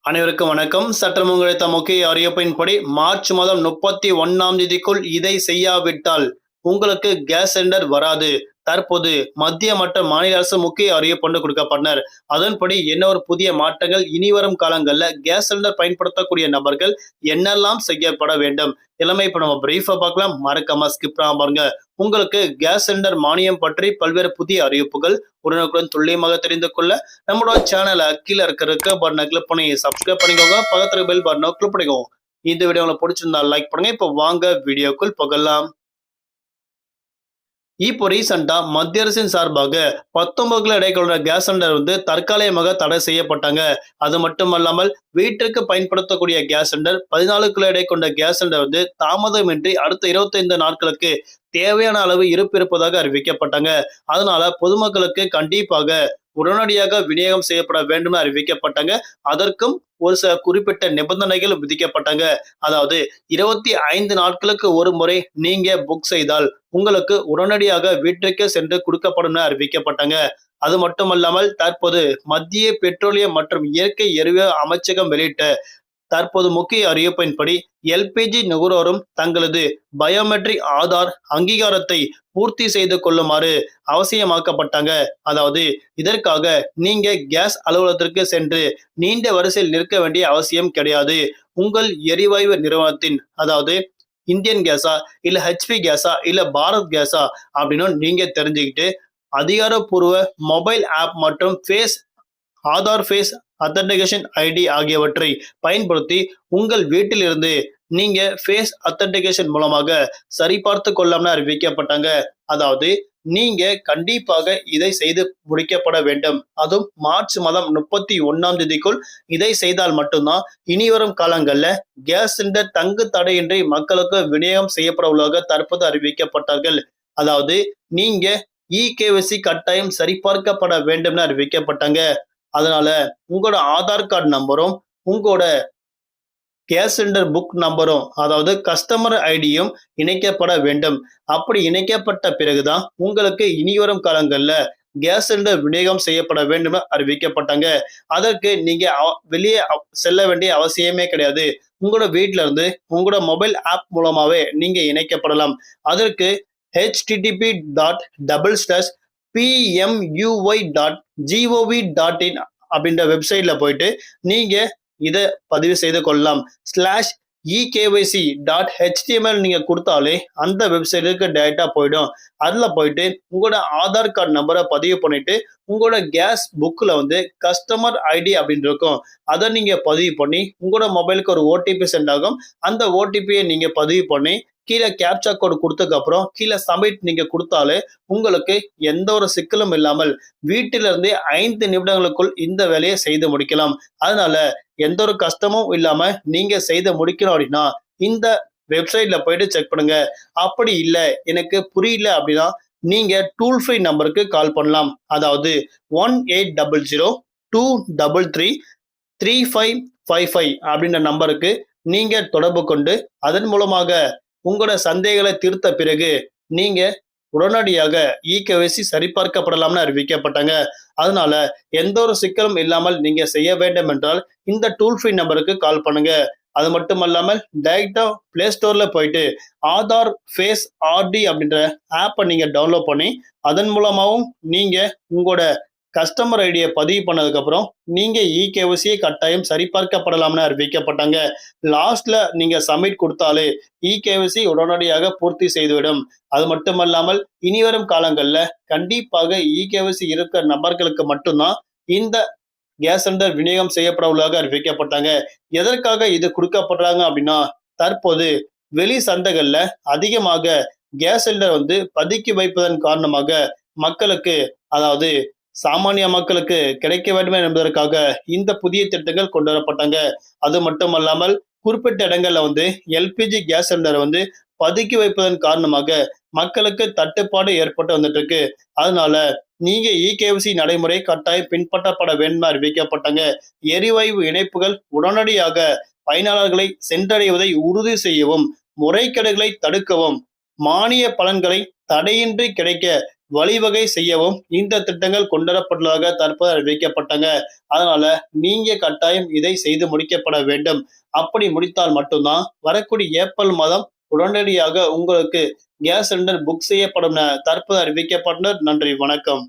அனைவருக்கும் வணக்கம். சற்றம் கிடைத்த முக்கிய அறிவிப்பின்படி மார்ச் மாதம் 31ஆம் தேதிக்குள் இதை செய்யாவிட்டால் உங்களுக்கு கேஸ் சிலிண்டர் வராது. தற்போது மத்திய மற்றும் மாநில அரசு முக்கிய அறிவிப்பு கொடுக்கப்பட்டனர். அதன்படி என்ன ஒரு புதிய மாற்றங்கள் இனிவரும் காலங்கள்ல கேஸ் சிலிண்டர் பயன்படுத்தக்கூடிய நபர்கள் என்னெல்லாம் செய்யப்பட வேண்டும் எல்லாமே இப்ப நம்ம பிரீஃபா பார்க்கலாம். மறக்காம ஸ்கிப் பண்ணாம பாருங்க. உங்களுக்கு கேஸ் சிலிண்டர் மானியம் பற்றி பல்வேறு புதிய அறிவிப்புகள் உடனுக்குடன் துல்லியமாக தெரிந்து கொள்ள நம்மளோட சேனலை கீழே இருக்கிற பட்டனை கிளிக் பண்ணி சப்ஸ்கிரைப் பண்ணிக்கோங்க. பக்கத்துல பெல் பட்டனை கிளிக் பண்ணிக்கோங்க. இந்த வீடியோ உங்களுக்கு பிடிச்சிருந்தா லைக் பண்ணுங்க. இப்போ வாங்க வீடியோக்குள் போகலாம். இப்போ ரீசெண்டா மத்திய அரசின் சார்பாக 19 கிலோ எடை கொண்ட கேஸ் சிலிண்டர் தற்காலிகமாக தடை செய்யப்பட்டாங்க. அது மட்டுமல்லாமல் வீட்டிற்கு பயன்படுத்தக்கூடிய கேஸ் சிலிண்டர் 14 கிலோ எடை கொண்ட கேஸ் சிலிண்டர் தாமதமின்றி அடுத்த 25 நாட்களுக்கு தேவையான அளவு இருப்பு இருப்பதாக அறிவிக்கப்பட்டாங்க. அதனால பொதுமக்களுக்கு கண்டிப்பாக உடனடியாக விநியோகம் செய்யப்பட வேண்டும் அறிவிக்கப்பட்டாங்க. அதற்கும் ஒரு சில குறிப்பிட்ட நிபந்தனைகள் விதிக்கப்பட்டாங்க. அதாவது 25 நாட்களுக்கு ஒரு முறை நீங்க புக் செய்தால் உங்களுக்கு உடனடியாக வீட்டிற்கு சென்று கொடுக்கப்படும் அறிவிக்கப்பட்டாங்க. அது மட்டுமல்லாமல் தற்போது மத்திய பெட்ரோலியம் மற்றும் இயற்கை எரிவாயு அமைச்சகம் வெளியிட்ட தற்போது முக்கிய அறிவிப்பின்படி எல்பிஜி நுகர்வோரும் தங்களது பயோமெட்ரிக் ஆதார் அங்கீகாரத்தை பூர்த்தி செய்து கொள்ளுமாறு அவசியமாக்கப்பட்டாங்க. அதாவது இதற்காக நீங்க கேஸ் அலுவலகத்திற்கு சென்று நீண்ட வரிசையில் நிற்க வேண்டிய அவசியம் கிடையாது. உங்கள் எரிவாயு நிறுவனத்தின் அதாவது இந்தியன் கேஸா இல்ல ஹெச்பி கேஸா இல்ல பாரத் கேஸா அப்படின்னு நீங்க தெரிஞ்சுக்கிட்டு அதிகாரப்பூர்வ மொபைல் ஆப் மற்றும் ஆதார் ஃபேஸ் அத்தன்டிகேஷன் ஐடி ஆகியவற்றை பயன்படுத்தி உங்கள் வீட்டிலிருந்து நீங்க ஃபேஸ் அத்தன்டிகேஷன் மூலமாக சரிபார்த்து கொள்ளலாம்னு அறிவிக்கப்பட்டாங்க. அதாவது நீங்க கண்டிப்பாக இதை செய்து முடிக்கப்பட வேண்டும். அதுவும் மார்ச் மாதம் 31ஆம் தேதிக்குள் இதை செய்தால் மட்டும்தான் இனி வரும் காலங்கள்ல கேஸ் சிலிண்டர் தங்கு தடையின்றி மக்களுக்கு விநியோகம் செய்யப்பட உள்ளதாக தற்போது அறிவிக்கப்பட்டார்கள். அதாவது நீங்க இகேஒய்சி கட்டாயம் சரிபார்க்கப்பட வேண்டும்னு அறிவிக்கப்பட்டாங்க. அதனால உங்களோட ஆதார் கார்டு நம்பரும் உங்களோட கேஸ் சிலிண்டர் புக் நம்பரும் அதாவது கஸ்டமர் ஐடியும் இணைக்கப்பட வேண்டும். அப்படி இணைக்கப்பட்ட பிறகுதான் உங்களுக்கு இனிவரும் காலங்கள்ல கேஸ் சிலிண்டர் விநியோகம் செய்யப்பட வேண்டும் அறிவிக்கப்பட்டாங்க. அதற்கு நீங்க வெளியே செல்ல வேண்டிய அவசியமே கிடையாது. உங்களோட வீட்டில இருந்து உங்களோட மொபைல் ஆப் மூலமாவே நீங்க இணைக்கப்படலாம். அதற்கு http://pmui.gov.in அப்படின்ற வெப்சைட்ல போயிட்டு நீங்க இதை பதிவு செய்து கொள்ளலாம். /ekyc.html நீங்க கொடுத்தாலே அந்த வெப்சைட்டுக்கு டைரக்டா போயிடும். அதுல போயிட்டு உங்களோட ஆதார் கார்டு நம்பரை பதிவு பண்ணிட்டு உங்களோட கேஸ் புக்ல கஸ்டமர் ஐடி அப்படின்னு இருக்கும். அதை நீங்க பதிவு பண்ணி உங்களோட மொபைலுக்கு ஒரு ஓடிபி சென்ட் ஆகும். அந்த ஓடிபியை நீங்க பதிவு பண்ணி கீழே கேப்சா கோடு கொடுத்ததுக்கு அப்புறம் கீழே சப்மிட் நீங்க கொடுத்தாலே உங்களுக்கு எந்த ஒரு சிக்கலும் இல்லாமல் வீட்டிலிருந்தே 5 நிமிடங்களுக்குள் இந்த வேலையை செய்து முடிக்கலாம். அதனால எந்த ஒரு கஷ்டமும் இல்லாம நீங்க செய்து முடிக்கணும் அப்படின்னா இந்த வெப்சைட்ல போயிட்டு செக் பண்ணுங்க. அப்படி இல்லை எனக்கு புரியல அப்படின்னா நீங்க டூல் ஃப்ரீ நம்பருக்கு கால் பண்ணலாம். அதாவது 1800-233-3555 அப்படின்ற நம்பருக்கு நீங்க தொடர்பு கொண்டு அதன் மூலமாக உங்களோட சந்தேகங்களை தீர்த்த பிறகு நீங்க உடனடியாக இகேஒய்சி சரிபார்க்கப்படலாம்னு அறிவிக்கப்பட்டாங்க. அதனால எந்த ஒரு சிக்கலும் இல்லாமல் நீங்க செய்ய வேண்டும் என்றால் இந்த டூல் ஃப்ரீ நம்பருக்கு கால் பண்ணுங்க. அது மட்டுமல்லாமல் டைரக்டா பிளே ஸ்டோர்ல போயிட்டு ஆதார் ஃபேஸ் ஆர்டி அப்படின்ற ஆப்பை நீங்க டவுன்லோட் பண்ணி அதன் மூலமாகவும் நீங்க உங்களோட கஸ்டமர் ஐடியை பதிவு பண்ணதுக்கு அப்புறம் நீங்க இகேஒய்சியை கட்டாயம் சரிபார்க்கப்படலாம்னு அறிவிக்கப்பட்டாங்க. லாஸ்ட்ல நீங்க சப்மிட் கொடுத்தாலே இகேஒய்சி உடனடியாக பூர்த்தி செய்துவிடும். அது மட்டுமல்லாமல் இனிவரும் காலங்கள்ல கண்டிப்பாக இகேஒய்சி இருக்கிற நபர்களுக்கு மட்டும்தான் இந்த கேஸ் சிலிண்டர் விநியோகம் செய்யப்பட உள்ளதாக அறிவிக்கப்பட்டாங்க. எதற்காக இது கொடுக்கப்படுறாங்க அப்படின்னா தற்போது வெளி சந்தைகள்ல அதிகமாக கேஸ் சிலிண்டர் பதுக்கி வைப்பதன் காரணமாக மக்களுக்கு அதாவது சாமானிய மக்களுக்கு கிடைக்க வேண்டும் என்பதற்காக இந்த புதிய திட்டங்கள் கொண்டு வரப்பட்டாங்க. அது மட்டுமல்லாமல் குறிப்பிட்ட இடங்கள்ல எல்பிஜி கேஸ் சிலிண்டர் பதுக்கி வைப்பதன் காரணமாக மக்களுக்கு தட்டுப்பாடு ஏற்பட்டு வந்துட்டு இருக்கு. அதனால நீங்க இகேஒய்சி நடைமுறை கட்டாயம் பின்பற்றப்பட வேண்டும் அறிவிக்கப்பட்டாங்க. எரிவாயு இணைப்புகள் உடனடியாக பயனாளர்களை சென்றடைவதை உறுதி செய்யவும் முறைகேடுகளை தடுக்கவும் மானிய பலன்களை தடையின்றி கிடைக்க வழிவகை செய்யவும் இந்த திட்டங்கள் கொண்டுவரப்பட்டுள்ளதாக தற்போது அறிவிக்கப்பட்டாங்க. அதனால நீங்க கட்டாயம் இதை செய்து முடிக்கப்பட வேண்டும். அப்படி முடித்தால் மட்டும்தான் வரக்கூடிய ஏப்ரல் மாதம் உடனடியாக உங்களுக்கு கேஸ் சிலிண்டர் புக் செய்யப்படும் என தற்போது அறிவிக்கப்பட்டனர். நன்றி, வணக்கம்.